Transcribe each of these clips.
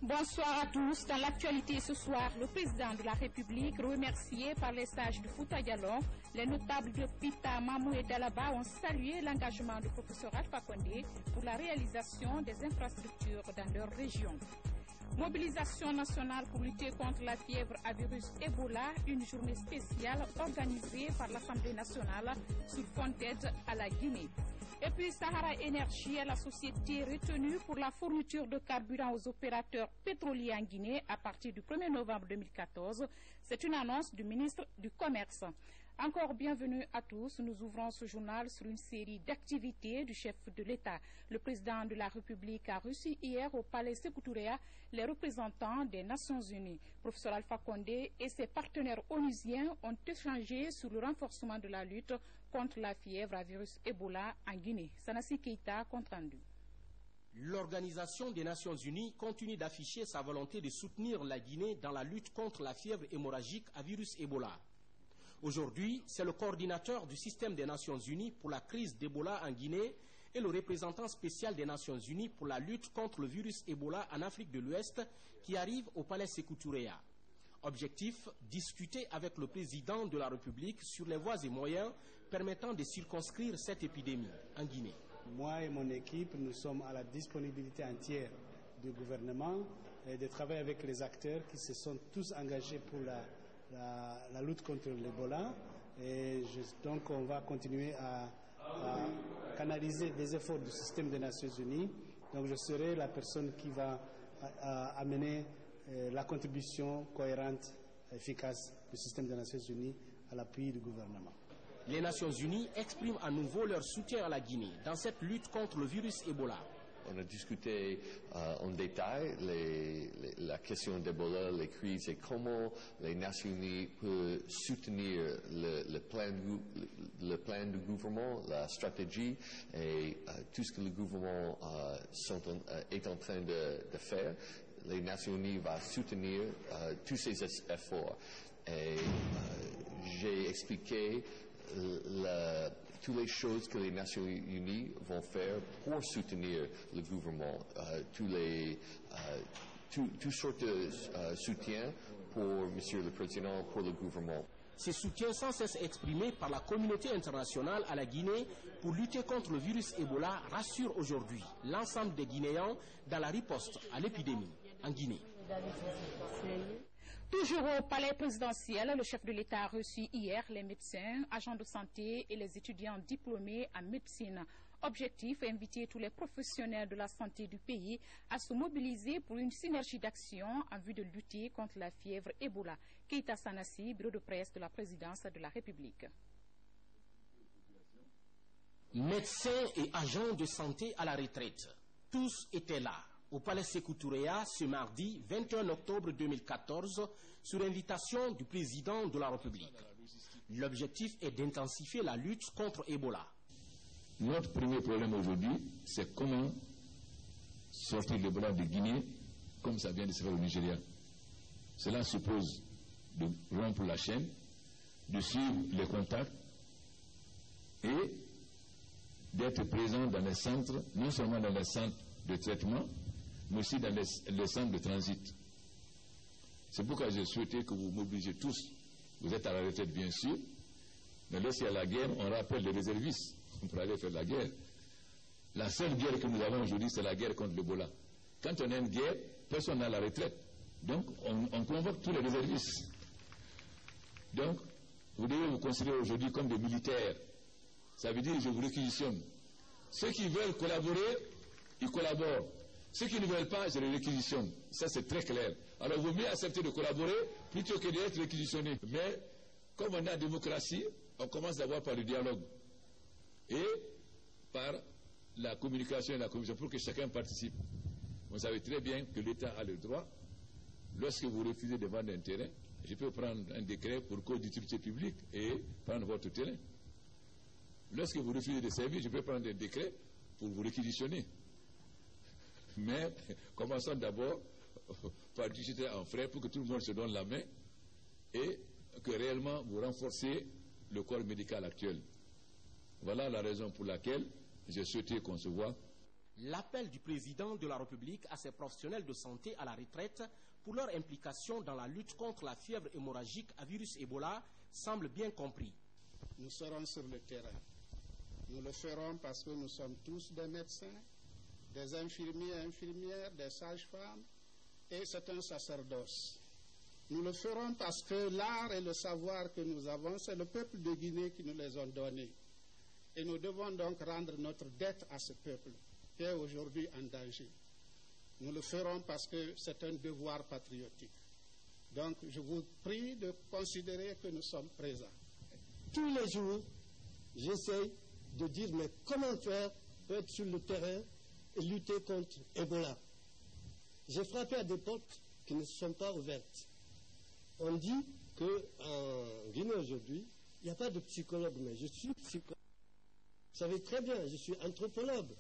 Bonsoir à tous. Dans l'actualité ce soir, le président de la République, remercié par les sages de Fouta Djallon, les notables de Pita, Mamou et Dalaba ont salué l'engagement du professeur Alpha Condé pour la réalisation des infrastructures dans leur région. Mobilisation nationale pour lutter contre la fièvre à virus Ebola, une journée spéciale organisée par l'Assemblée nationale sur fond d'aide à la Guinée. Et puis Sahara Energy est la société retenue pour la fourniture de carburant aux opérateurs pétroliers en Guinée à partir du 1er novembre 2014. C'est une annonce du ministre du Commerce. Encore bienvenue à tous. Nous ouvrons ce journal sur une série d'activités du chef de l'État. Le président de la République a reçu hier au palais Sékou Touré les représentants des Nations Unies. Professeur Alpha Condé et ses partenaires onusiens ont échangé sur le renforcement de la lutte contre la fièvre à virus Ebola en Guinée. Sanassi Keita, compte rendu. L'Organisation des Nations Unies continue d'afficher sa volonté de soutenir la Guinée dans la lutte contre la fièvre hémorragique à virus Ebola. Aujourd'hui, c'est le coordinateur du système des Nations Unies pour la crise d'Ebola en Guinée et le représentant spécial des Nations Unies pour la lutte contre le virus Ebola en Afrique de l'Ouest qui arrive au palais Sékou Touré. Objectif, discuter avec le président de la République sur les voies et moyens permettant de circonscrire cette épidémie en Guinée. Moi et mon équipe, nous sommes à la disponibilité entière du gouvernement et de travailler avec les acteurs qui se sont tous engagés pour la lutte contre l'Ebola. Et donc on va continuer à canaliser des efforts du système des Nations Unies. Donc je serai la personne qui va amener la contribution cohérente, efficace du système des Nations Unies à l'appui du gouvernement. Les Nations Unies expriment à nouveau leur soutien à la Guinée dans cette lutte contre le virus Ebola. On a discuté en détail la question d'Ebola, les crises et comment les Nations Unies peuvent soutenir le plan du gouvernement, la stratégie et tout ce que le gouvernement est en train de faire. Les Nations Unies vont soutenir tous ces efforts. Et j'ai expliqué toutes les choses que les Nations Unies vont faire pour soutenir le gouvernement, toutes sortes de soutien pour Monsieur le Président, pour le gouvernement. Ces soutiens sans cesse exprimés par la communauté internationale à la Guinée pour lutter contre le virus Ebola rassurent aujourd'hui l'ensemble des Guinéens dans la riposte à l'épidémie en Guinée. Toujours au palais présidentiel, le chef de l'État a reçu hier les médecins, agents de santé et les étudiants diplômés en médecine. Objectif, inviter tous les professionnels de la santé du pays à se mobiliser pour une synergie d'action en vue de lutter contre la fièvre Ebola. Keita Sanassi, bureau de presse de la présidence de la République. Médecins et agents de santé à la retraite, tous étaient là au palais Sékou Touré ce mardi 21 octobre 2014 sur invitation du président de la République. L'objectif est d'intensifier la lutte contre Ebola. Notre premier problème aujourd'hui, c'est comment sortir l'Ebola de Guinée comme ça vient de se faire au Nigeria. Cela suppose de rompre la chaîne, de suivre les contacts et d'être présent dans les centres, non seulement dans les centres de traitement, mais aussi dans les centres de transit. C'est pourquoi j'ai souhaité que vous mobilisez tous. Vous êtes à la retraite, bien sûr, mais lorsqu'il y a la guerre, on rappelle les réservistes pour aller faire la guerre. La seule guerre que nous avons aujourd'hui, c'est la guerre contre l'Ebola. Quand on a une guerre, personne n'a la retraite. Donc, on convoque tous les réservistes. Donc, vous devez vous considérer aujourd'hui comme des militaires. Ça veut dire que je vous réquisitionne. Ceux qui veulent collaborer, ils collaborent. Ceux qui ne veulent pas, je les réquisitionne. Ça, c'est très clair. Alors, il vaut mieux accepter de collaborer plutôt que d'être réquisitionné. Mais, comme on est en démocratie, on commence d'abord par le dialogue. Et par la communication et la commission pour que chacun participe. Vous savez très bien que l'État a le droit, lorsque vous refusez de vendre un terrain, je peux prendre un décret pour cause d'utilité publique et prendre votre terrain. Lorsque vous refusez de servir, je peux prendre un décret pour vous réquisitionner. Mais commençons d'abord par discuter en frères pour que tout le monde se donne la main et que réellement vous renforcez le corps médical actuel. Voilà la raison pour laquelle j'ai souhaité qu'on se voie. L'appel du président de la République à ses professionnels de santé à la retraite pour leur implication dans la lutte contre la fièvre hémorragique à virus Ebola semble bien compris. Nous serons sur le terrain. Nous le ferons parce que nous sommes tous des médecins, des infirmiers et infirmières, des sages-femmes, et c'est un sacerdoce. Nous le ferons parce que l'art et le savoir que nous avons, c'est le peuple de Guinée qui nous les ont donnés. Et nous devons donc rendre notre dette à ce peuple qui est aujourd'hui en danger. Nous le ferons parce que c'est un devoir patriotique. Donc, je vous prie de considérer que nous sommes présents. Tous les jours, j'essaie de dire, mais comment faire pour être sur le terrain et lutter contre Ebola. J'ai frappé à des portes qui ne sont pas ouvertes. On dit qu'en Guinée aujourd'hui, il n'y a pas de psychologue, mais je suis psychologue. Vous savez très bien, je suis anthropologue.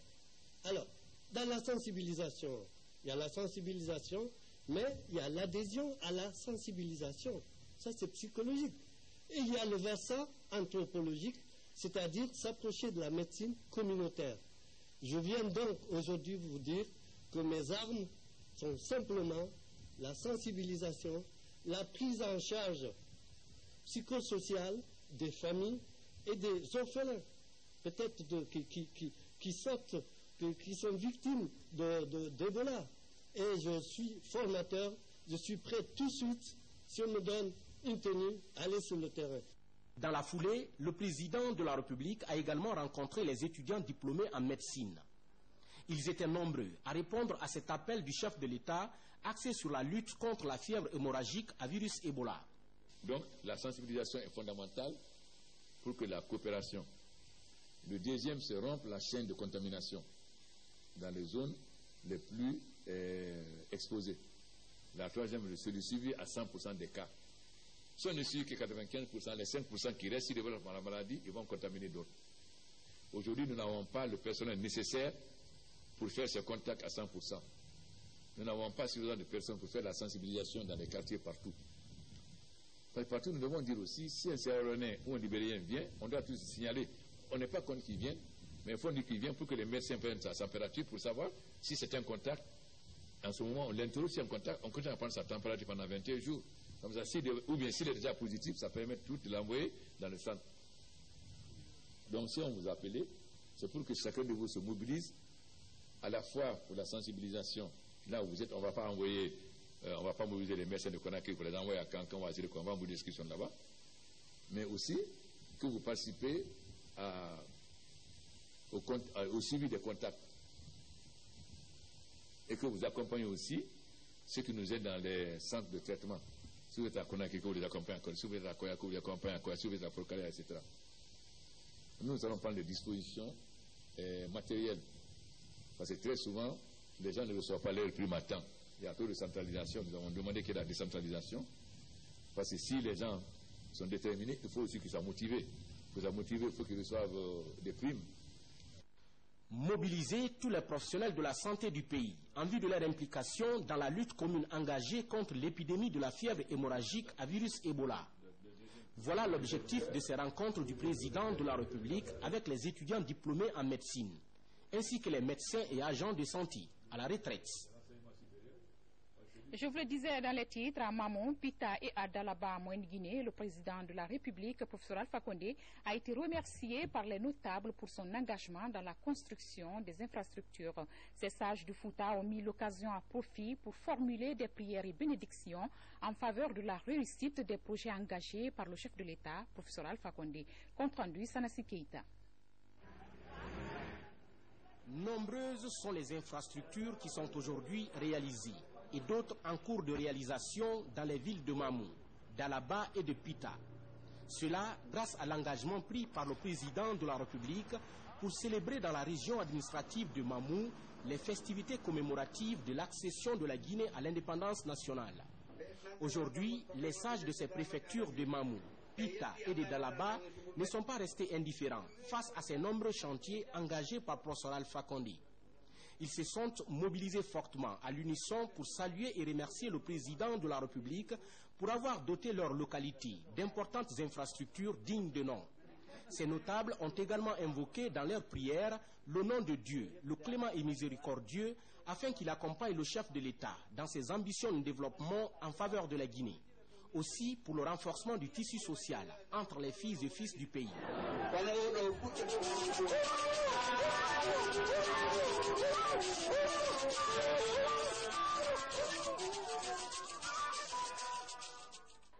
Alors, dans la sensibilisation, il y a la sensibilisation, mais il y a l'adhésion à la sensibilisation. Ça, c'est psychologique. Et il y a le versant anthropologique, c'est-à-dire s'approcher de la médecine communautaire. Je viens donc aujourd'hui vous dire que mes armes sont simplement la sensibilisation, la prise en charge psychosociale des familles et des orphelins, peut-être qui sortent, qui sont victimes d'Ebola. Et je suis formateur, je suis prêt tout de suite, si on me donne une tenue, à aller sur le terrain. Dans la foulée, le président de la République a également rencontré les étudiants diplômés en médecine. Ils étaient nombreux à répondre à cet appel du chef de l'État axé sur la lutte contre la fièvre hémorragique à virus Ebola. Donc, la sensibilisation est fondamentale pour que la coopération. Le deuxième, c'est rompre la chaîne de contamination dans les zones les plus exposées. La troisième, c'est le suivi à 100% des cas. Si on ne suit que 95%, les 5% qui restent, s'ils développent la maladie, ils vont contaminer d'autres. Aujourd'hui, nous n'avons pas le personnel nécessaire pour faire ce contact à 100%. Nous n'avons pas suffisamment de personnes pour faire la sensibilisation dans les quartiers partout. Partout, nous devons dire aussi, si un Sierra Leonéen ou un Libérien vient, on doit tous signaler. On n'est pas contre qu'il vienne, mais il faut dire qu'il vient pour que les médecins prennent sa température pour savoir si c'est un contact. En ce moment, on l'interroge si c'est un contact, on continue à prendre sa température pendant 21 jours. Comme ça, ou bien s'il est déjà positif, ça permet tout de l'envoyer dans le centre. Donc si on vous appelle, c'est pour que chacun de vous se mobilise à la fois pour la sensibilisation. Là où vous êtes, on ne va pas envoyer, on va pas mobiliser les médecins de Conakry pour les envoyer à Cancan, on va vous discussion là-bas. Mais aussi que vous participez au suivi des contacts. Et que vous accompagnez aussi ceux qui nous aident dans les centres de traitement. Si vous êtes à Conakry, vous les accompagnez à si vous êtes à Koyako, vous les accompagnez à Koyako, si vous êtes à Porcaria, etc. Nous allons prendre des dispositions matérielles. Parce que très souvent, les gens ne reçoivent pas leur prime à temps. Il y a peu de centralisation. Nous avons demandé qu'il y ait la décentralisation. Parce que si les gens sont déterminés, il faut aussi qu'ils soient motivés. Pour qu'ils soient motivés, il faut qu'ils reçoivent des primes. Mobiliser tous les professionnels de la santé du pays en vue de leur implication dans la lutte commune engagée contre l'épidémie de la fièvre hémorragique à virus Ebola. Voilà l'objectif de ces rencontres du président de la République avec les étudiants diplômés en médecine, ainsi que les médecins et agents de santé à la retraite. Je vous le disais dans les titres, à Mamon, Pita et à Dalaba, en Guinée, le président de la République, professeur Alpha Condé, a été remercié par les notables pour son engagement dans la construction des infrastructures. Ces sages du Fouta ont mis l'occasion à profit pour formuler des prières et bénédictions en faveur de la réussite des projets engagés par le chef de l'État, professeur Alpha Condé. Compte rendu, Sanassi Keita. Nombreuses sont les infrastructures qui sont aujourd'hui réalisées et d'autres en cours de réalisation dans les villes de Mamou, d'Alaba et de Pita. Cela grâce à l'engagement pris par le président de la République pour célébrer dans la région administrative de Mamou les festivités commémoratives de l'accession de la Guinée à l'indépendance nationale. Aujourd'hui, les sages de ces préfectures de Mamou, Pita et de Dalaba ne sont pas restés indifférents face à ces nombreux chantiers engagés par professeur Alpha Condé. Ils se sont mobilisés fortement à l'unisson pour saluer et remercier le président de la République pour avoir doté leur localité d'importantes infrastructures dignes de nom. Ces notables ont également invoqué dans leurs prières le nom de Dieu, le clément et miséricordieux, afin qu'il accompagne le chef de l'État dans ses ambitions de développement en faveur de la Guinée. Aussi pour le renforcement du tissu social entre les filles et fils du pays.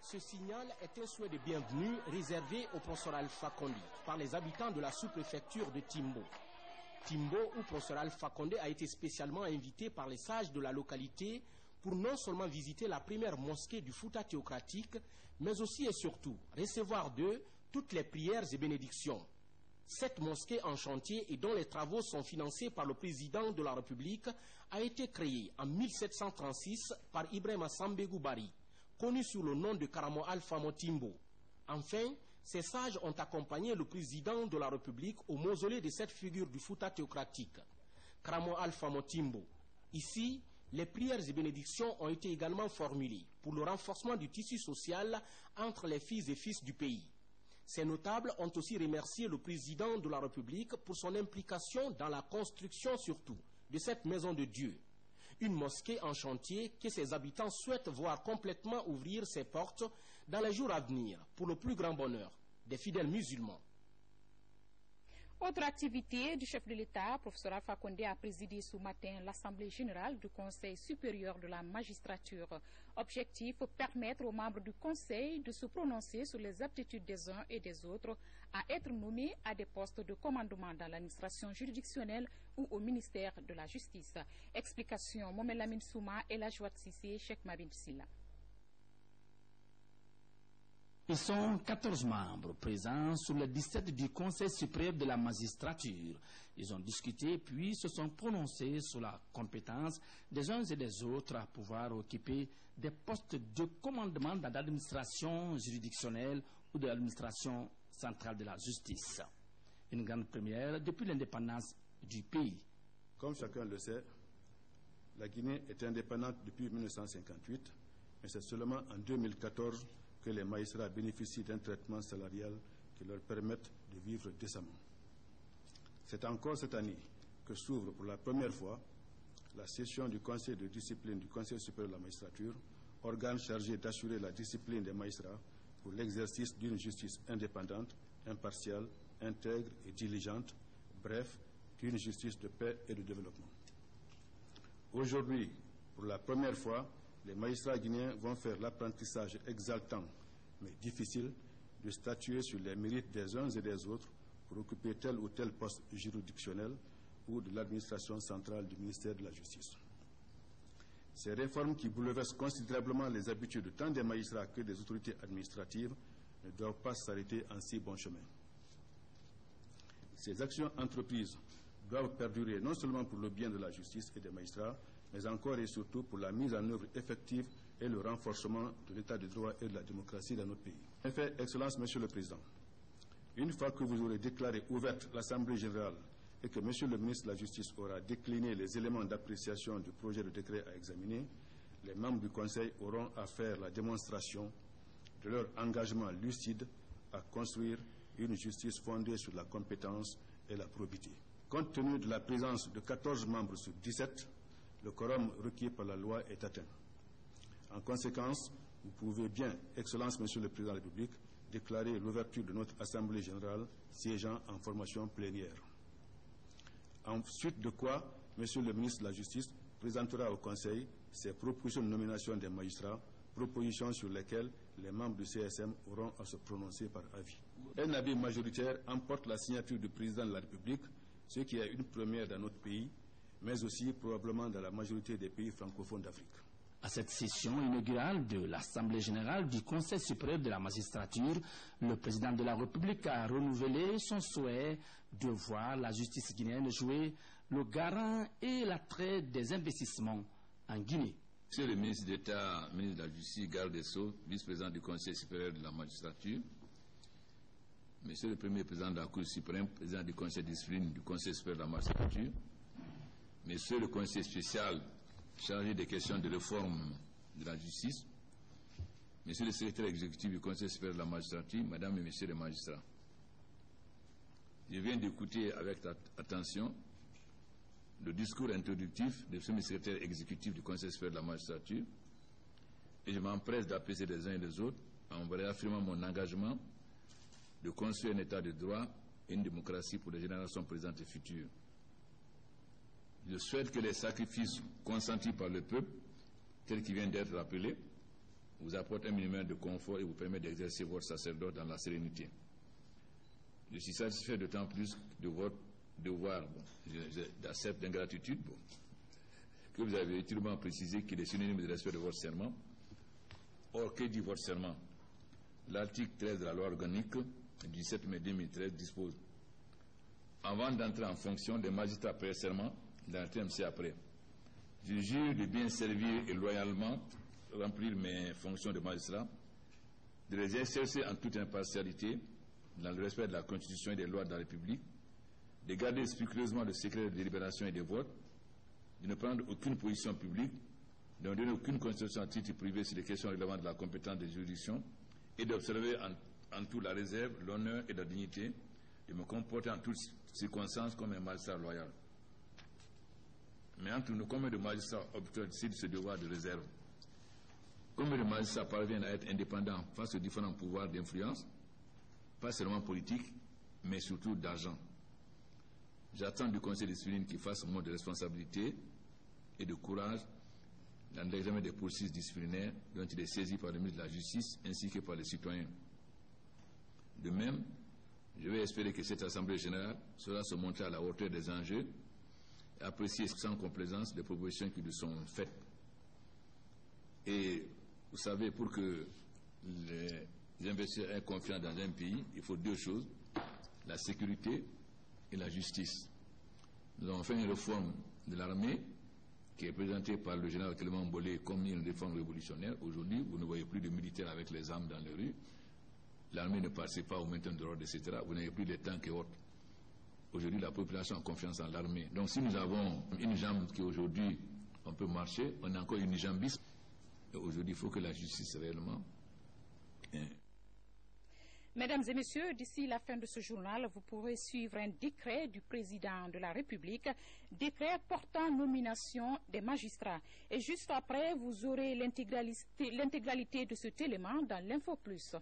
Ce signal est un souhait de bienvenue réservé au professeur Alpha Condé par les habitants de la sous-préfecture de Timbo. Timbo, où professeur Alpha Condé a été spécialement invité par les sages de la localité pour non seulement visiter la première mosquée du Fouta théocratique, mais aussi et surtout recevoir d'eux toutes les prières et bénédictions. Cette mosquée en chantier et dont les travaux sont financés par le président de la République a été créée en 1736 par Ibrahima Sambégou Bari, connu sous le nom de Karamo Alpha Motimbo. Enfin, ces sages ont accompagné le président de la République au mausolée de cette figure du Fouta théocratique, Karamo Alpha Motimbo. Ici, les prières et bénédictions ont été également formulées pour le renforcement du tissu social entre les filles et fils du pays. Ces notables ont aussi remercié le président de la République pour son implication dans la construction surtout de cette maison de Dieu. Une mosquée en chantier que ses habitants souhaitent voir complètement ouvrir ses portes dans les jours à venir pour le plus grand bonheur des fidèles musulmans. Autre activité du chef de l'État, professeur Alpha Condé a présidé ce matin l'Assemblée générale du Conseil supérieur de la magistrature. Objectif, permettre aux membres du Conseil de se prononcer sur les aptitudes des uns et des autres à être nommés à des postes de commandement dans l'administration juridictionnelle ou au ministère de la Justice. Explication, Mohamed Lamine Souma et la Joie Sissé, Cheikh Mabin Silla. Ils sont 14 membres présents sur les 17 du Conseil supérieur de la magistrature. Ils ont discuté puis se sont prononcés sur la compétence des uns et des autres à pouvoir occuper des postes de commandement dans l'administration juridictionnelle ou de l'administration centrale de la justice. Une grande première depuis l'indépendance du pays. Comme chacun le sait, la Guinée est indépendante depuis 1958, mais c'est seulement en 2014 que les magistrats bénéficient d'un traitement salarial qui leur permette de vivre décemment. C'est encore cette année que s'ouvre pour la première fois la session du Conseil de discipline du Conseil supérieur de la magistrature, organe chargé d'assurer la discipline des magistrats pour l'exercice d'une justice indépendante, impartiale, intègre et diligente, bref, d'une justice de paix et de développement. Aujourd'hui, pour la première fois, les magistrats guinéens vont faire l'apprentissage exaltant, mais difficile, de statuer sur les mérites des uns et des autres pour occuper tel ou tel poste juridictionnel ou de l'administration centrale du ministère de la Justice. Ces réformes qui bouleversent considérablement les habitudes tant des magistrats que des autorités administratives ne doivent pas s'arrêter en si bon chemin. Ces actions entreprises doivent perdurer non seulement pour le bien de la justice et des magistrats, mais encore et surtout pour la mise en œuvre effective et le renforcement de l'état de droit et de la démocratie dans notre pays. En fait, Excellence, Monsieur le Président, une fois que vous aurez déclaré ouverte l'Assemblée générale et que Monsieur le ministre de la Justice aura décliné les éléments d'appréciation du projet de décret à examiner, les membres du Conseil auront à faire la démonstration de leur engagement lucide à construire une justice fondée sur la compétence et la probité. Compte tenu de la présence de 14 membres sur 17, le quorum requis par la loi est atteint. En conséquence, vous pouvez bien, Excellence, Monsieur le Président de la République, déclarer l'ouverture de notre Assemblée générale siégeant en formation plénière. Ensuite de quoi, Monsieur le ministre de la Justice présentera au Conseil ses propositions de nomination des magistrats, propositions sur lesquelles les membres du CSM auront à se prononcer par avis. Un avis majoritaire emporte la signature du Président de la République, ce qui est une première dans notre pays, mais aussi probablement dans la majorité des pays francophones d'Afrique. À cette session inaugurale de l'Assemblée générale du Conseil supérieur de la magistrature, le président de la République a renouvelé son souhait de voir la justice guinéenne jouer le garant et l'attrait des investissements en Guinée. Monsieur le ministre d'État, ministre de la Justice, garde des Sceaux, vice-président du Conseil supérieur de la magistrature, Monsieur le premier président de la Cour suprême, président du Conseil de discipline du Conseil supérieur de la magistrature, Monsieur le conseiller spécial chargé des questions de réforme de la justice, Monsieur le secrétaire exécutif du Conseil supérieur de la magistrature, Madame et Messieurs les magistrats. Je viens d'écouter avec attention le discours introductif du secrétaire exécutif du Conseil supérieur de la magistrature et je m'empresse d'apaiser les uns et les autres en réaffirmant mon engagement de construire un état de droit et une démocratie pour les générations présentes et futures. Je souhaite que les sacrifices consentis par le peuple, tels qu'ils viennent d'être rappelés, vous apportent un minimum de confort et vous permettent d'exercer votre sacerdoce dans la sérénité. Je suis satisfait d'autant plus de votre devoir d'accepter d'ingratitude que vous avez utilement précisé qu'il est synonyme de respect de votre serment. Or, que dit votre serment? L'article 13 de la loi organique du 17 mai 2013 dispose: avant d'entrer en fonction, les magistrats prêtent serment d'un terme après. Je jure de bien servir et loyalement remplir mes fonctions de magistrat, de les exercer en toute impartialité, dans le respect de la Constitution et des lois de la République, de garder scrupuleusement le secret de délibération et des votes, de ne prendre aucune position publique, de ne donner aucune constitution à titre privé sur les questions relevantes de la compétence des juridictions et d'observer en tout la réserve, l'honneur et la dignité, de me comporter en toutes circonstances comme un magistrat loyal. Mais entre nous, combien de magistrats obtiennent ce devoir de réserve? Combien de magistrats parviennent à être indépendants face aux différents pouvoirs d'influence, pas seulement politiques, mais surtout d'argent? J'attends du Conseil de discipline qu'il fasse un mot de responsabilité et de courage dans l'examen des poursuites disciplinaires dont il est saisi par le ministre de la Justice ainsi que par les citoyens. De même, je vais espérer que cette Assemblée générale saura se montrer à la hauteur des enjeux et apprécier sans complaisance les propositions qui lui sont faites. Et vous savez, pour que les investisseurs aient confiance dans un pays, il faut deux choses: la sécurité et la justice. Nous avons fait une réforme de l'armée qui est présentée par le général Clément Bolé comme une réforme révolutionnaire. Aujourd'hui, vous ne voyez plus de militaires avec les armes dans les rues. L'armée ne participe pas au maintien de l'ordre, etc. Vous n'avez plus les tanks et autres. Aujourd'hui, la population a confiance en l'armée. Donc si nous avons une jambe qui aujourd'hui, on peut marcher, on a encore une jambisme. Aujourd'hui, il faut que la justice réellement... Mesdames et messieurs, d'ici la fin de ce journal, vous pourrez suivre un décret du président de la République, décret portant nomination des magistrats. Et juste après, vous aurez l'intégralité de cet élément dans l'Info Plus.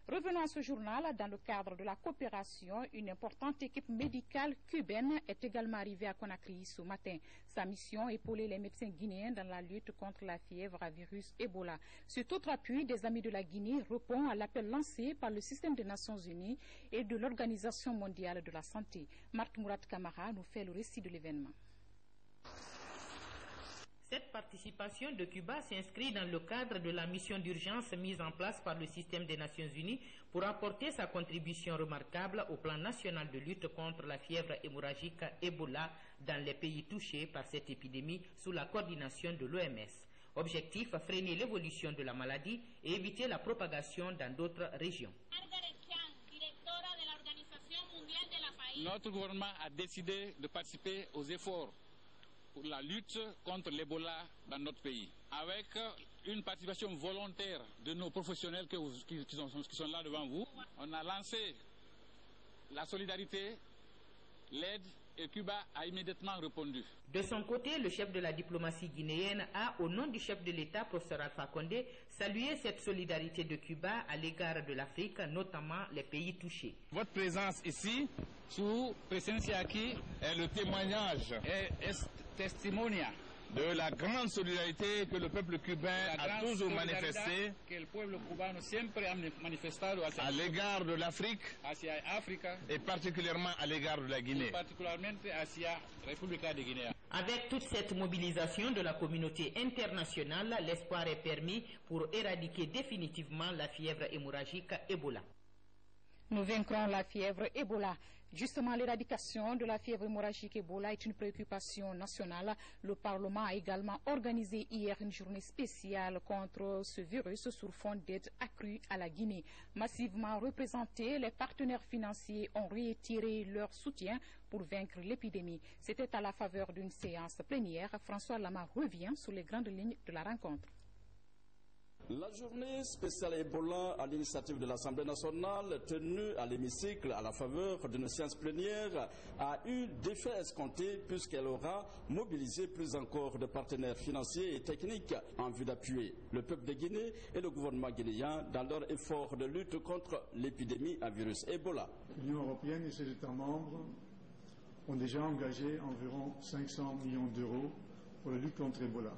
Revenons à ce journal. Dans le cadre de la coopération, une importante équipe médicale cubaine est également arrivée à Conakry ce matin. Sa mission est épauler les médecins guinéens dans la lutte contre la fièvre à virus Ebola. Cet autre appui des Amis de la Guinée répond à l'appel lancé par le système des Nations Unies et de l'Organisation mondiale de la santé. Marc Mourad Kamara nous fait le récit de l'événement. Cette participation de Cuba s'inscrit dans le cadre de la mission d'urgence mise en place par le système des Nations Unies pour apporter sa contribution remarquable au plan national de lutte contre la fièvre hémorragique Ebola dans les pays touchés par cette épidémie sous la coordination de l'OMS. Objectif, freiner l'évolution de la maladie et éviter la propagation dans d'autres régions. Notre gouvernement a décidé de participer aux efforts pour la lutte contre l'Ebola dans notre pays, avec une participation volontaire de nos professionnels qui sont là devant vous. On a lancé la solidarité, l'aide, et Cuba a immédiatement répondu. De son côté, le chef de la diplomatie guinéenne a, au nom du chef de l'État, professeur Alpha Condé, salué cette solidarité de Cuba à l'égard de l'Afrique, notamment les pays touchés. Votre présence ici, sous Presenciaki, est le témoignage, est testimonia de la grande solidarité que le peuple cubain a toujours manifestée à l'égard de l'Afrique et particulièrement à l'égard de la Guinée. Avec toute cette mobilisation de la communauté internationale, l'espoir est permis pour éradiquer définitivement la fièvre hémorragique Ebola. Nous vaincrons la fièvre Ebola. Justement, l'éradication de la fièvre hémorragique Ebola est une préoccupation nationale. Le Parlement a également organisé hier une journée spéciale contre ce virus sur fond d'aide accrue à la Guinée. Massivement représentés, les partenaires financiers ont retiré leur soutien pour vaincre l'épidémie. C'était à la faveur d'une séance plénière. François Lama revient sur les grandes lignes de la rencontre. La journée spéciale Ebola à l'initiative de l'Assemblée nationale tenue à l'hémicycle à la faveur d'une séance plénière a eu d'effets escomptés puisqu'elle aura mobilisé plus encore de partenaires financiers et techniques en vue d'appuyer le peuple de Guinée et le gouvernement guinéen dans leur effort de lutte contre l'épidémie à virus Ebola. L'Union européenne et ses États membres ont déjà engagé environ 500 millions d'euros pour la lutte contre Ebola.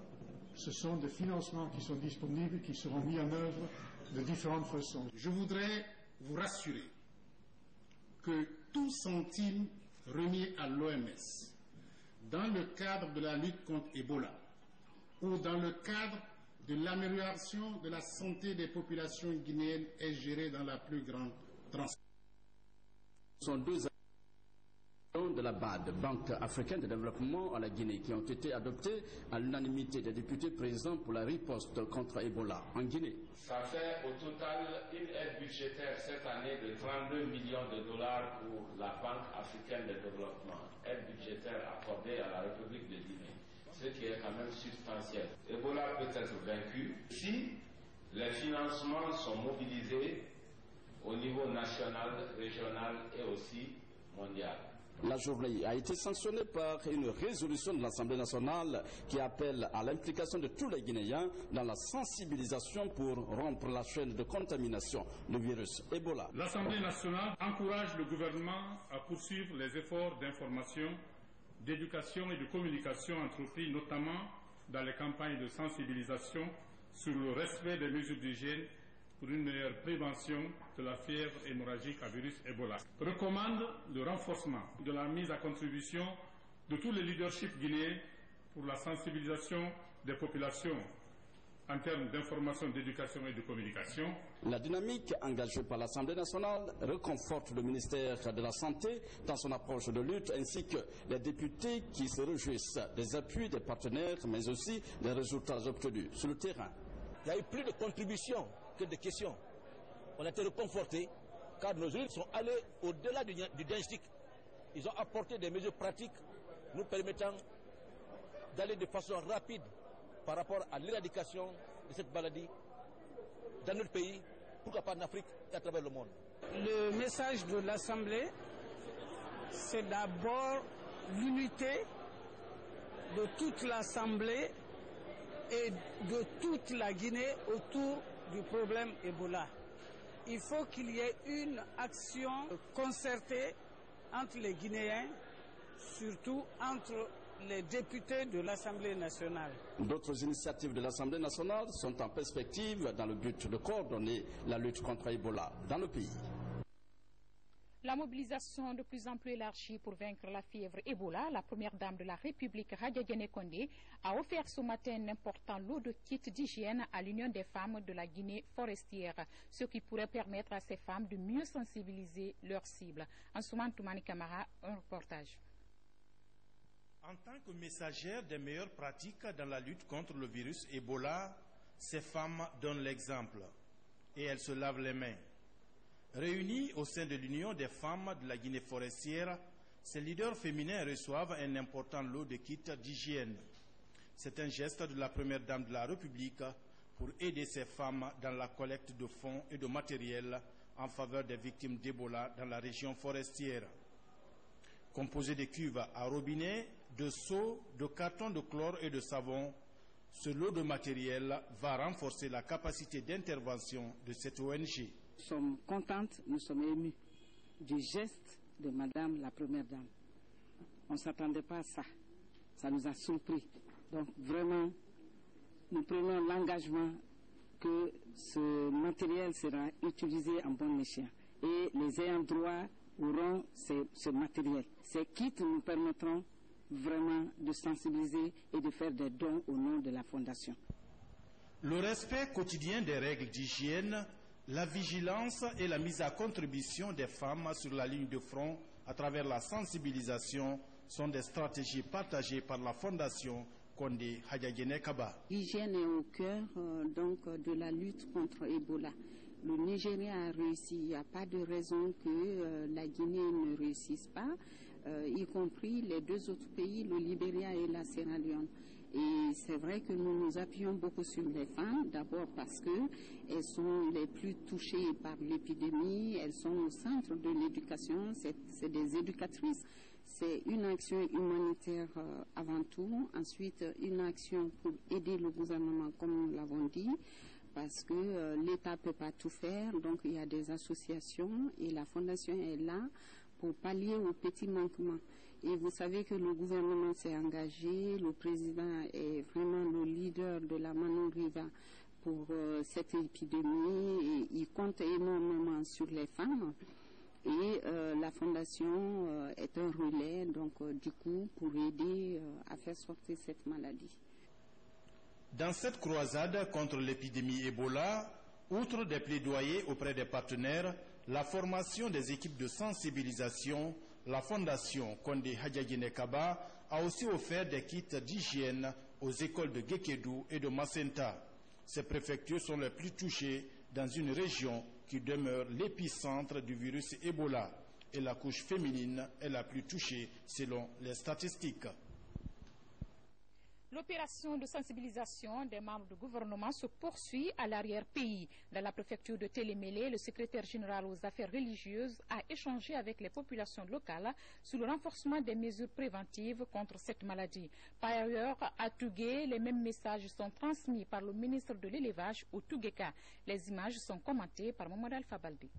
Ce sont des financements qui sont disponibles, qui seront mis en œuvre de différentes façons. Je voudrais vous rassurer que tout centime remis à l'OMS dans le cadre de la lutte contre Ebola ou dans le cadre de l'amélioration de la santé des populations guinéennes est géré dans la plus grande transparence. De la BAD, Banque africaine de développement à la Guinée, qui ont été adoptés à l'unanimité des députés présents pour la riposte contre Ebola en Guinée. Ça fait au total une aide budgétaire cette année de 32 millions de dollars pour la Banque africaine de développement, aide budgétaire accordée à la République de Guinée, ce qui est quand même substantiel. Ebola peut être vaincu si les financements sont mobilisés au niveau national, régional et aussi mondial. La journée a été sanctionnée par une résolution de l'Assemblée nationale qui appelle à l'implication de tous les Guinéens dans la sensibilisation pour rompre la chaîne de contamination du virus Ebola. L'Assemblée nationale encourage le gouvernement à poursuivre les efforts d'information, d'éducation et de communication entrepris notamment dans les campagnes de sensibilisation sur le respect des mesures d'hygiène pour une meilleure prévention de la fièvre hémorragique à virus Ebola. Recommande le renforcement de la mise à contribution de tous les leaderships guinéens pour la sensibilisation des populations en termes d'information, d'éducation et de communication. La dynamique engagée par l'Assemblée nationale réconforte le ministère de la Santé dans son approche de lutte, ainsi que les députés qui se réjouissent des appuis des partenaires, mais aussi des résultats obtenus sur le terrain. Il y a eu plus de contributions que de questions. On a été réconfortés car nos élus sont allés au-delà du diagnostic. Ils ont apporté des mesures pratiques nous permettant d'aller de façon rapide par rapport à l'éradication de cette maladie dans notre pays, pourquoi pas en Afrique et à travers le monde. Le message de l'Assemblée, c'est d'abord l'unité de toute l'Assemblée et de toute la Guinée autour du problème Ebola. Il faut qu'il y ait une action concertée entre les Guinéens, surtout entre les députés de l'Assemblée nationale. D'autres initiatives de l'Assemblée nationale sont en perspective dans le but de coordonner la lutte contre Ebola dans le pays. La mobilisation de plus en plus élargie pour vaincre la fièvre Ebola, la première dame de la République, Hadiaguéné Condé, a offert ce matin un important lot de kits d'hygiène à l'Union des femmes de la Guinée forestière, ce qui pourrait permettre à ces femmes de mieux sensibiliser leurs cibles. Ansouman Toumani Kamara, un reportage. En tant que messagères des meilleures pratiques dans la lutte contre le virus Ebola, ces femmes donnent l'exemple et elles se lavent les mains. Réunis au sein de l'Union des femmes de la Guinée forestière, ces leaders féminins reçoivent un important lot de kits d'hygiène. C'est un geste de la première dame de la République pour aider ces femmes dans la collecte de fonds et de matériel en faveur des victimes d'Ebola dans la région forestière. Composé de cuves à robinet, de seaux, de cartons de chlore et de savon, ce lot de matériel va renforcer la capacité d'intervention de cette ONG. Nous sommes contentes, nous sommes émus du geste de Madame la Première Dame. On ne s'attendait pas à ça. Ça nous a surpris. Donc vraiment, nous prenons l'engagement que ce matériel sera utilisé en bon escient. Et les ayants droit auront ce matériel. Ces kits nous permettront vraiment de sensibiliser et de faire des dons au nom de la Fondation. Le respect quotidien des règles d'hygiène, la vigilance et la mise à contribution des femmes sur la ligne de front à travers la sensibilisation sont des stratégies partagées par la Fondation Condé Hadiaguéné Kaba. L'hygiène est au cœur de la lutte contre Ebola. Le Nigeria a réussi, il n'y a pas de raison que la Guinée ne réussisse pas, y compris les deux autres pays, le Libéria et la Sierra Leone. Et c'est vrai que nous nous appuyons beaucoup sur les femmes, d'abord parce qu'elles sont les plus touchées par l'épidémie, elles sont au centre de l'éducation, c'est des éducatrices. C'est une action humanitaire avant tout, ensuite une action pour aider le gouvernement, comme nous l'avons dit, parce que l'État ne peut pas tout faire, donc il y a des associations et la Fondation est là pour pallier aux petits manquements. Et vous savez que le gouvernement s'est engagé, le président est vraiment le leader de la Manu Riva pour cette épidémie, et il compte énormément sur les femmes. Et la Fondation est un relais, donc du coup, pour aider à faire sortir cette maladie. Dans cette croisade contre l'épidémie Ebola, outre des plaidoyers auprès des partenaires, la formation des équipes de sensibilisation, la Fondation Kondé Hadjagine Kaba a aussi offert des kits d'hygiène aux écoles de Gekedou et de Macenta. Ces préfectures sont les plus touchées dans une région qui demeure l'épicentre du virus Ebola, et la couche féminine est la plus touchée selon les statistiques. L'opération de sensibilisation des membres du gouvernement se poursuit à l'arrière-pays. Dans la préfecture de Télémélé, le secrétaire général aux affaires religieuses a échangé avec les populations locales sur le renforcement des mesures préventives contre cette maladie. Par ailleurs, à Tougué, les mêmes messages sont transmis par le ministre de l'élevage au Tougueka. Les images sont commentées par Mohamed Alpha Baldi.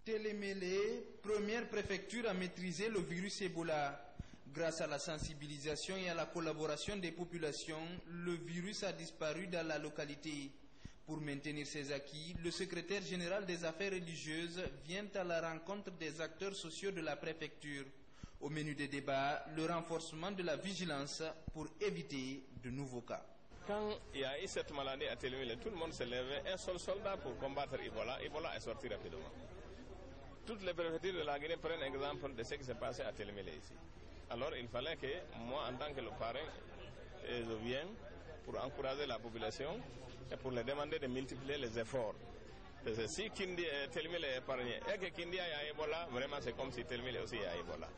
Télémélé, première préfecture à maîtriser le virus Ebola. Grâce à la sensibilisation et à la collaboration des populations, le virus a disparu dans la localité. Pour maintenir ses acquis, le secrétaire général des affaires religieuses vient à la rencontre des acteurs sociaux de la préfecture. Au menu des débats, le renforcement de la vigilance pour éviter de nouveaux cas. Quand il y a eu cette maladie à Télémélé, tout le monde s'est levé, un seul soldat pour combattre Ebola. Ebola est sorti rapidement. Toutes les préfectures de la Guinée prennent exemple de ce qui s'est passé à Télémélé ici. Alors il fallait que moi, en tant que le parrain, je vienne pour encourager la population et pour leur demander de multiplier les efforts. Parce que si Télémélé est épargné et que Kindi a Ebola, vraiment c'est comme si Télémélé aussi a Ebola.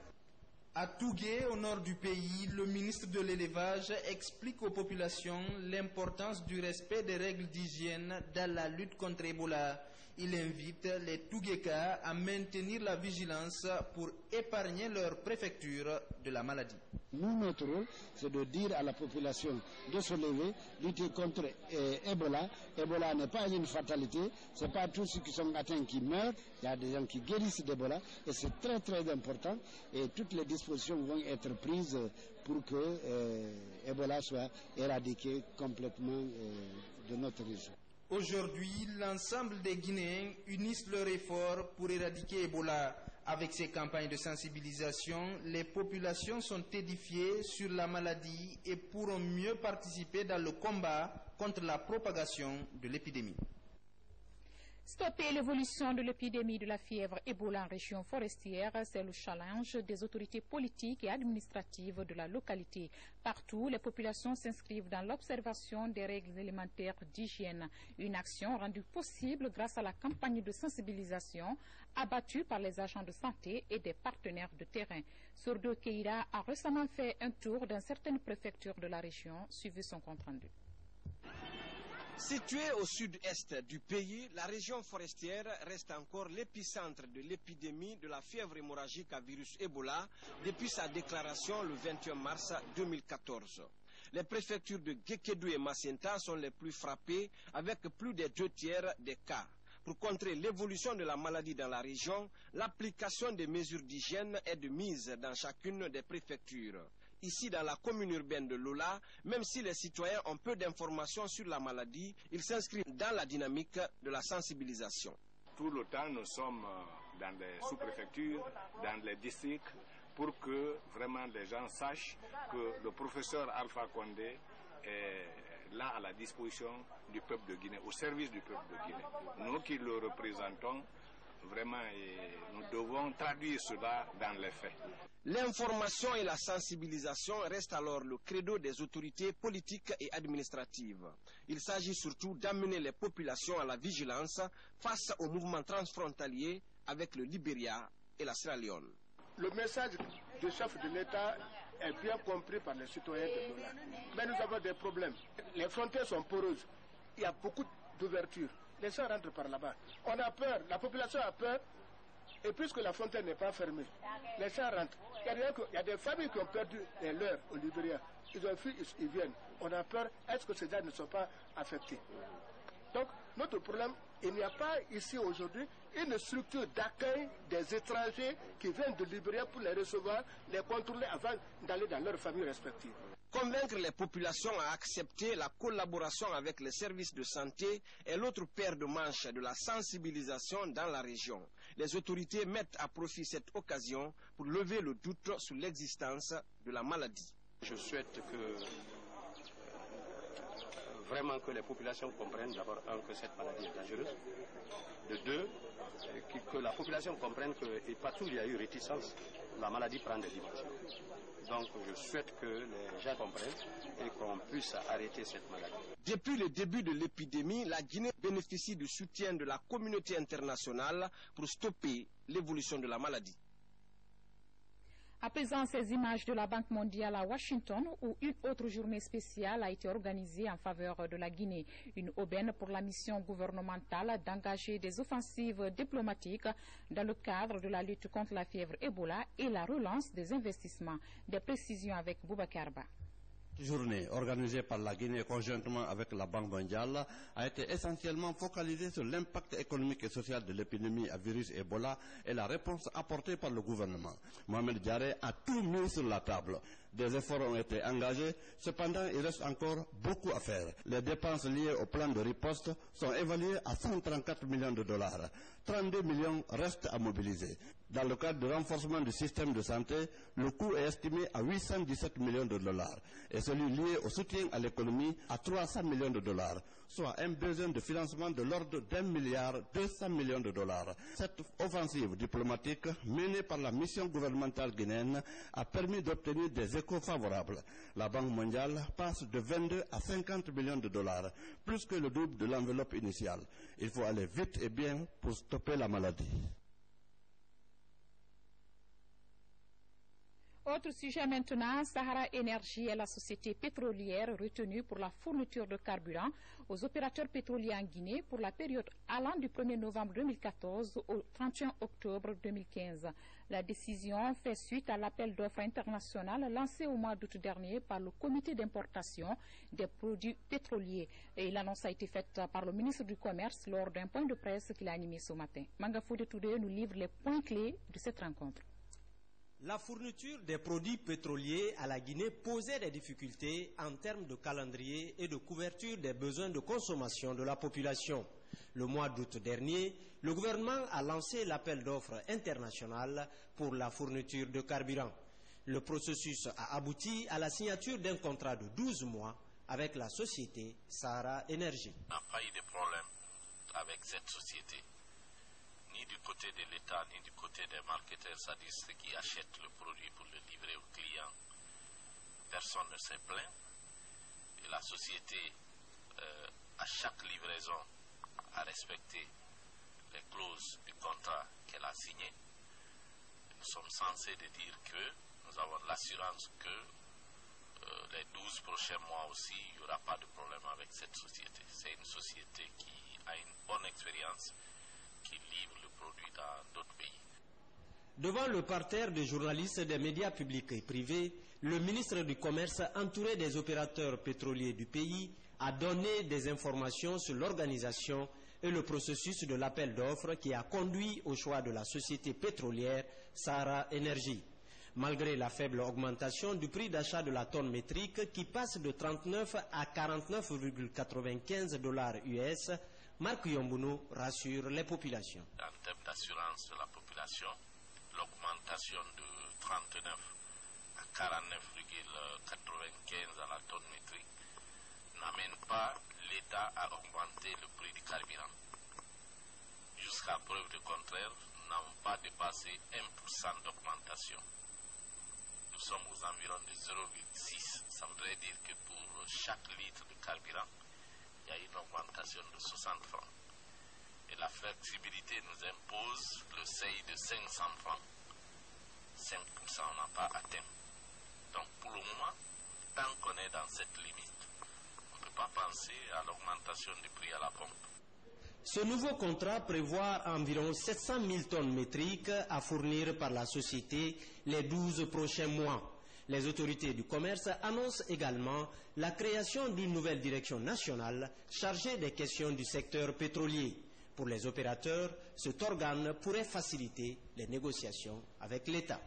À Tougué, au nord du pays, le ministre de l'élevage explique aux populations l'importance du respect des règles d'hygiène dans la lutte contre Ebola. Il invite les Touguékas à maintenir la vigilance pour épargner leur préfecture de la maladie. Nous, notre rôle, c'est de dire à la population de se lever, lutter contre Ebola. Ebola n'est pas une fatalité, ce n'est pas tous ceux qui sont atteints qui meurent, il y a des gens qui guérissent d'Ebola, et c'est très très important, et toutes les dispositions vont être prises pour que Ebola soit éradiqué complètement de notre région. Aujourd'hui, l'ensemble des Guinéens unissent leurs efforts pour éradiquer Ebola. Avec ces campagnes de sensibilisation, les populations sont édifiées sur la maladie et pourront mieux participer dans le combat contre la propagation de l'épidémie. Stopper l'évolution de l'épidémie de la fièvre Ebola en région forestière, c'est le challenge des autorités politiques et administratives de la localité. Partout, les populations s'inscrivent dans l'observation des règles élémentaires d'hygiène. Une action rendue possible grâce à la campagne de sensibilisation abattue par les agents de santé et des partenaires de terrain. Sordo Keïra a récemment fait un tour dans certaines préfectures de la région. Suivez son compte-rendu. Située au sud-est du pays, la région forestière reste encore l'épicentre de l'épidémie de la fièvre hémorragique à virus Ebola depuis sa déclaration le 21 mars 2014. Les préfectures de Gekedou et Macenta sont les plus frappées avec plus des 2/3 des cas. Pour contrer l'évolution de la maladie dans la région, l'application des mesures d'hygiène est de mise dans chacune des préfectures. Ici, dans la commune urbaine de Lola, même si les citoyens ont peu d'informations sur la maladie, ils s'inscrivent dans la dynamique de la sensibilisation. Tout le temps, nous sommes dans les sous-préfectures, dans les districts, pour que vraiment les gens sachent que le professeur Alpha Condé est là à la disposition du peuple de Guinée, au service du peuple de Guinée. Nous qui le représentons, vraiment, nous devons traduire cela dans les faits. L'information et la sensibilisation restent alors le credo des autorités politiques et administratives. Il s'agit surtout d'amener les populations à la vigilance face aux mouvements transfrontaliers avec le Libéria et la Sierra Leone. Le message du chef de l'État est bien compris par les citoyens de Lola. Mais nous avons des problèmes. Les frontières sont poreuses. Il y a beaucoup d'ouverture. Les gens rentrent par là-bas. On a peur, la population a peur. Et puisque la frontière n'est pas fermée, les gens rentrent. Il y a des familles qui ont perdu les leurs au Libéria. Ils ont fui, ils viennent. On a peur, est-ce que ces gens ne sont pas affectés? Donc, notre problème, il n'y a pas ici aujourd'hui une structure d'accueil des étrangers qui viennent de Libéria pour les recevoir, les contrôler avant d'aller dans leurs familles respectives. Convaincre les populations à accepter la collaboration avec les services de santé est l'autre paire de manches de la sensibilisation dans la région. Les autorités mettent à profit cette occasion pour lever le doute sur l'existence de la maladie. Je souhaite vraiment que les populations comprennent d'abord, que cette maladie est dangereuse, de deux, que la population comprenne que partout où il y a eu réticence, la maladie prend des dimensions. Donc je souhaite que les gens comprennent et qu'on puisse arrêter cette maladie. Depuis le début de l'épidémie, la Guinée bénéficie du soutien de la communauté internationale pour stopper l'évolution de la maladie. À présent, ces images de la Banque mondiale à Washington, où une autre journée spéciale a été organisée en faveur de la Guinée. Une aubaine pour la mission gouvernementale d'engager des offensives diplomatiques dans le cadre de la lutte contre la fièvre Ebola et la relance des investissements. Des précisions avec Boubacar Ba. Journée organisée par la Guinée conjointement avec la Banque mondiale a été essentiellement focalisée sur l'impact économique et social de l'épidémie à virus Ebola et la réponse apportée par le gouvernement. Mohamed Diaré a tout mis sur la table. Des efforts ont été engagés, cependant il reste encore beaucoup à faire. Les dépenses liées au plan de riposte sont évaluées à 134 millions de dollars. 32 millions restent à mobiliser. Dans le cadre du renforcement du système de santé, le coût est estimé à 817 millions de dollars et celui lié au soutien à l'économie à 300 millions de dollars, soit un besoin de financement de l'ordre d'1,2 milliard de dollars. Cette offensive diplomatique menée par la mission gouvernementale guinéenne a permis d'obtenir des échos favorables. La Banque mondiale passe de 22 à 50 millions de dollars, plus que le double de l'enveloppe initiale. Il faut aller vite et bien pour stopper la maladie. Autre sujet maintenant, Sahara Energy est la société pétrolière retenue pour la fourniture de carburant aux opérateurs pétroliers en Guinée pour la période allant du 1er novembre 2014 au 31 octobre 2015. La décision fait suite à l'appel d'offres international lancé au mois d'août dernier par le comité d'importation des produits pétroliers. Et l'annonce a été faite par le ministre du Commerce lors d'un point de presse qu'il a animé ce matin. Mangafoude Toudé nous livre les points clés de cette rencontre. La fourniture des produits pétroliers à la Guinée posait des difficultés en termes de calendrier et de couverture des besoins de consommation de la population. Le mois d'août dernier, le gouvernement a lancé l'appel d'offres international pour la fourniture de carburant. Le processus a abouti à la signature d'un contrat de 12 mois avec la société Sahara Energy. On n'a pas eu de problème avec cette société. Ni du côté de l'État, ni du côté des marketeurs, c'est-à-dire ceux qui achètent le produit pour le livrer aux clients. Personne ne s'est plaint. Et la société, à chaque livraison, a respecté les clauses du contrat qu'elle a signé. Nous sommes censés de dire que nous avons l'assurance que les 12 prochains mois aussi, il n'y aura pas de problème avec cette société. C'est une société qui a une bonne expérience, qui livre le produit dans d'autres pays. Devant le parterre des journalistes des médias publics et privés, le ministre du Commerce, entouré des opérateurs pétroliers du pays, a donné des informations sur l'organisation et le processus de l'appel d'offres qui a conduit au choix de la société pétrolière Sahara Energy. Malgré la faible augmentation du prix d'achat de la tonne métrique qui passe de 39 à 49,95 dollars US, Marc Yombounou rassure les populations. En termes d'assurance de la population, l'augmentation de 39 à 49,95 à la tonne métrique n'amène pas l'État à augmenter le prix du carburant. Jusqu'à preuve du contraire, nous n'avons pas dépassé 1% d'augmentation. Nous sommes aux environs de 0,6. Ça voudrait dire que pour chaque litre de carburant, il y a une augmentation de 60 francs. Et la flexibilité nous impose le seuil de 500 francs. 5% on n'a pas atteint. Donc pour le moment, tant qu'on est dans cette limite, on ne peut pas penser à l'augmentation du prix à la pompe. Ce nouveau contrat prévoit environ 700 000 tonnes métriques à fournir par la société les 12 prochains mois. Les autorités du commerce annoncent également la création d'une nouvelle direction nationale chargée des questions du secteur pétrolier. Pour les opérateurs, cet organe pourrait faciliter les négociations avec l'État.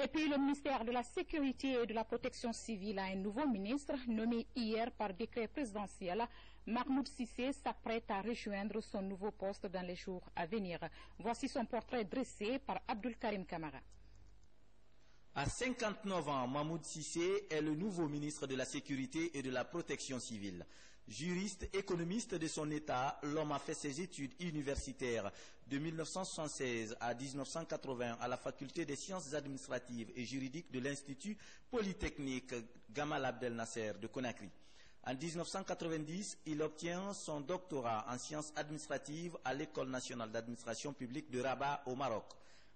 Et puis le ministère de la Sécurité et de la Protection civile a un nouveau ministre nommé hier par décret présidentiel. Mahmoud Cissé s'apprête à rejoindre son nouveau poste dans les jours à venir. Voici son portrait dressé par Abdul Karim Kamara. À 59 ans, Mahmoud Cissé est le nouveau ministre de la Sécurité et de la Protection civile. Juriste, économiste de son État, l'homme a fait ses études universitaires de 1976 à 1980 à la Faculté des sciences administratives et juridiques de l'Institut polytechnique Gamal Abdel Nasser de Conakry. En 1990, il obtient son doctorat en sciences administratives à l'École nationale d'administration publique de Rabat au Maroc.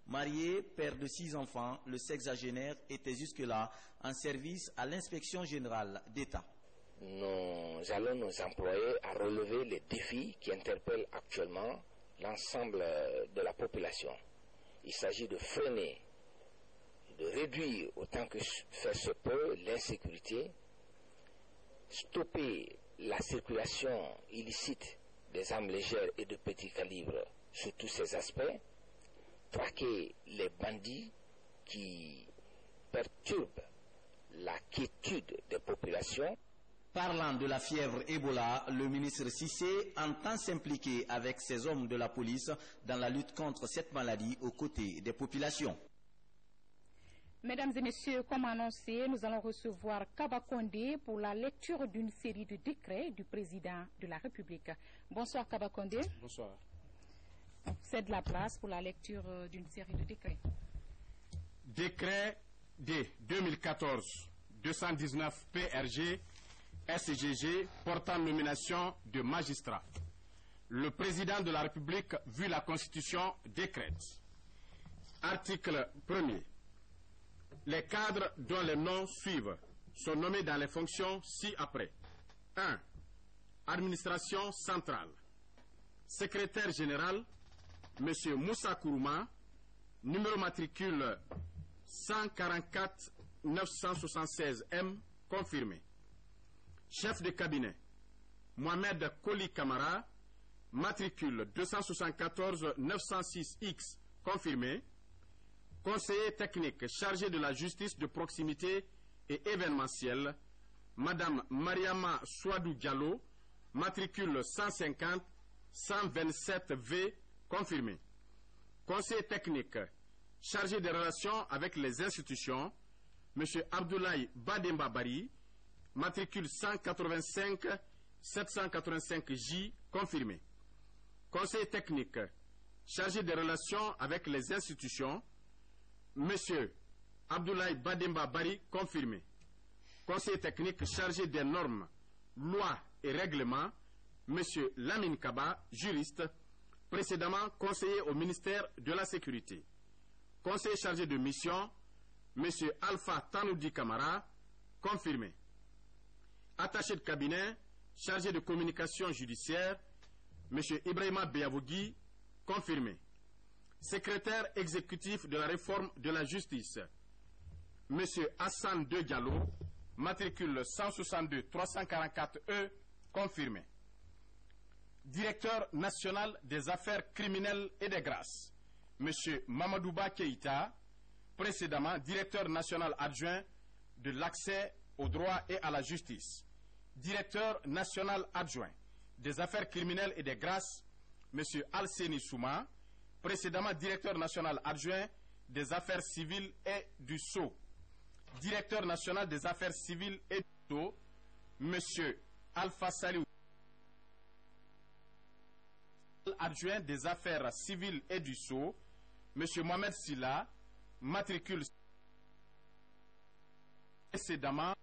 Marié, père de 6 enfants, le sexagénaire était jusque-là en service à l'inspection générale d'État. Nous allons nous employer à relever les défis qui interpellent actuellement l'ensemble de la population. Il s'agit de freiner, de réduire autant que faire se peut l'insécurité, stopper la circulation illicite des armes légères et de petit calibre sous tous ces aspects, traquer les bandits qui perturbent la quiétude des populations. Parlant de la fièvre Ebola, le ministre Cissé entend s'impliquer avec ses hommes de la police dans la lutte contre cette maladie aux côtés des populations. Mesdames et messieurs, comme annoncé, nous allons recevoir Kaba Condé pour la lecture d'une série de décrets du président de la République. Bonsoir Kaba Condé. Bonsoir. C'est de la place pour la lecture d'une série de décrets. Décret D 2014-219 PRG SGG portant nomination de magistrats. Le président de la République, vu la Constitution, décrète. Article 1er. Les cadres dont les noms suivent sont nommés dans les fonctions ci-après. 1. Administration centrale. Secrétaire général, M. Moussa Kourouma, numéro matricule 144 976 M, confirmé. Chef de cabinet, Mohamed Koli Kamara, matricule 274 906 X, confirmé. Conseiller technique chargé de la justice de proximité et événementielle, Madame Mariama Souadou Diallo, matricule 150 127 V, confirmé. Conseiller technique chargé des relations avec les institutions, M. Abdoulaye Bademba Bari, matricule 185 785 J, confirmé. Conseiller technique chargé des relations avec les institutions, M. Abdoulaye Bademba Bari, confirmé. Conseiller technique chargé des normes, lois et règlements, M. Lamine Kaba, juriste, précédemment conseiller au ministère de la Sécurité. Conseiller chargé de mission, M. Alpha Tanoudi Kamara, confirmé. Attaché de cabinet, chargé de communication judiciaire, M. Ibrahima Beyavougui, confirmé. Secrétaire exécutif de la réforme de la justice, M. Hassan De Diallo, matricule 162 344 E, confirmé. Directeur national des affaires criminelles et des grâces, M. Mamadouba Keïta, précédemment directeur national adjoint de l'accès au droit et à la justice. Directeur national adjoint des affaires criminelles et des grâces, M. Alseni Souma, précédemment directeur national adjoint des affaires civiles et du Sceau. Directeur national des affaires civiles et du Sceau, M. Alpha Salou, adjoint des affaires civiles et du Sceau, M. Mohamed Silla, matricule précédemment